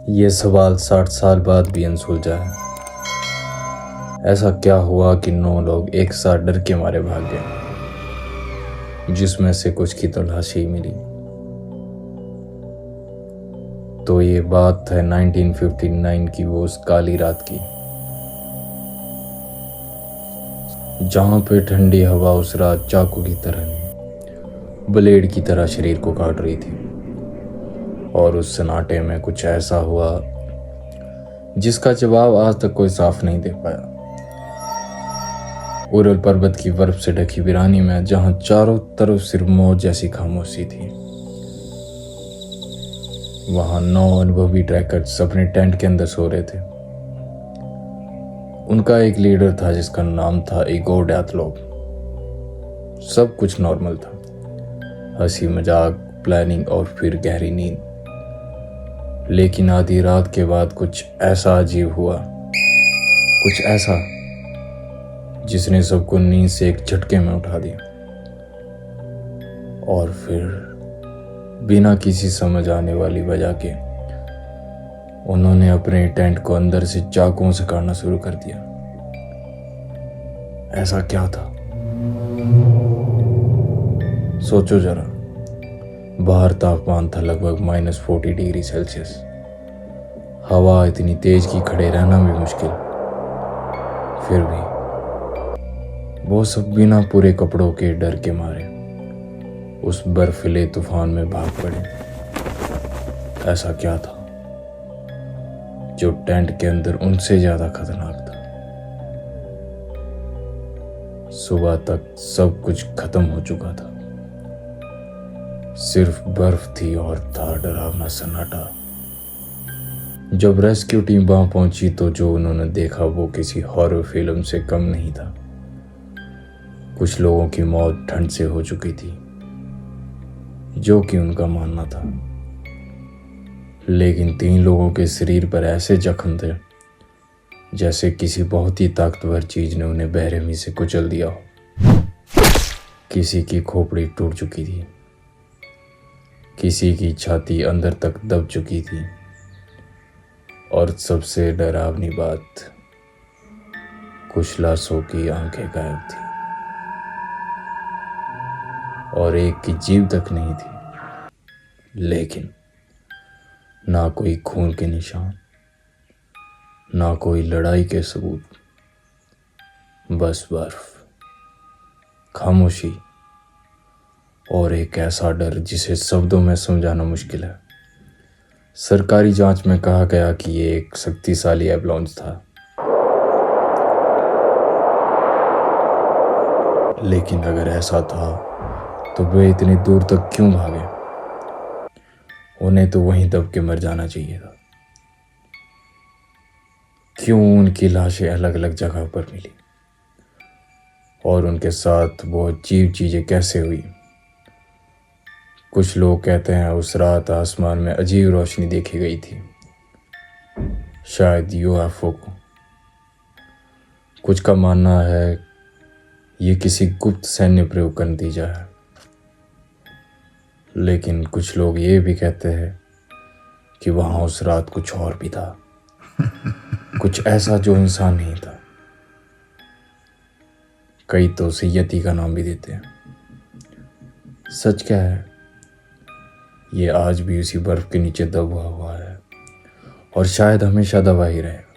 ये सवाल 60 साल बाद भी अनसुलझा है। ऐसा क्या हुआ कि 9 लोग एक साथ डर के मारे भाग गए, जिसमें से कुछ की तो लाश ही मिली। तो ये बात है 1959 की, वो उस काली रात की, जहां पे ठंडी हवा उस रात चाकू की तरह नहीं, ब्लेड की तरह शरीर को काट रही थी। और उस सन्नाटे में कुछ ऐसा हुआ जिसका जवाब आज तक कोई साफ नहीं दे पाया। उरल पर्वत की बर्फ से ढकी वीरानी में, जहां चारों तरफ सिर्फ मौत जैसी खामोशी थी, वहां 9 अनुभवी ट्रैकर्स अपने टेंट के अंदर सो रहे थे। उनका एक लीडर था जिसका नाम था इगोर डैथलोव। सब कुछ नॉर्मल था, हंसी मजाक, प्लानिंग और फिर गहरी नींद। लेकिन आधी रात के बाद कुछ ऐसा अजीब हुआ, कुछ ऐसा जिसने सबको नींद से एक झटके में उठा दिया। और फिर बिना किसी समझ आने वाली वजह के उन्होंने अपने टेंट को अंदर से चाकुओं से काटना शुरू कर दिया। ऐसा क्या था? सोचो जरा, बाहर तापमान था लगभग -40 डिग्री सेल्सियस। हवा इतनी तेज कि खड़े रहना भी मुश्किल। फिर भी वो सब बिना पूरे कपड़ों के डर के मारे उस बर्फीले तूफान में भाग पड़े। ऐसा क्या था जो टेंट के अंदर उनसे ज्यादा खतरनाक था? सुबह तक सब कुछ खत्म हो चुका था, सिर्फ बर्फ थी और था डरावना सन्नाटा। जब रेस्क्यू टीम वहां पहुंची तो जो उन्होंने देखा वो किसी हॉरर फिल्म से कम नहीं था। कुछ लोगों की मौत ठंड से हो चुकी थी, जो कि उनका मानना था। लेकिन 3 लोगों के शरीर पर ऐसे जख्म थे जैसे किसी बहुत ही ताकतवर चीज ने उन्हें बेरहमी से कुचल दिया हो। किसी की खोपड़ी टूट चुकी थी, किसी की छाती अंदर तक दब चुकी थी, और सबसे डरावनी बात, कुछ लाशों की आंखें गायब थी और एक की जीभ तक नहीं थी। लेकिन ना कोई खून के निशान, ना कोई लड़ाई के सबूत, बस बर्फ, खामोशी और एक ऐसा डर जिसे शब्दों में समझाना मुश्किल है। सरकारी जांच में कहा गया कि ये एक शक्तिशाली एवलांच था, लेकिन अगर ऐसा था तो वे इतनी दूर तक क्यों भागे? उन्हें तो वहीं दब के मर जाना चाहिए था। क्यों उनकी लाशें अलग अलग जगह पर मिली? और उनके साथ वो अजीब चीजें कैसे हुई? कुछ लोग कहते हैं उस रात आसमान में अजीब रोशनी देखी गई थी, शायद यूएफओ को। कुछ का मानना है ये किसी गुप्त सैन्य प्रयोग का नतीजा है। लेकिन कुछ लोग ये भी कहते हैं कि वहां उस रात कुछ और भी था, कुछ ऐसा जो इंसान नहीं था। कई तो उसे यति का नाम भी देते हैं। सच क्या है, ये आज भी उसी बर्फ के नीचे दबा हुआ है और शायद हमेशा दबा ही रहेगा।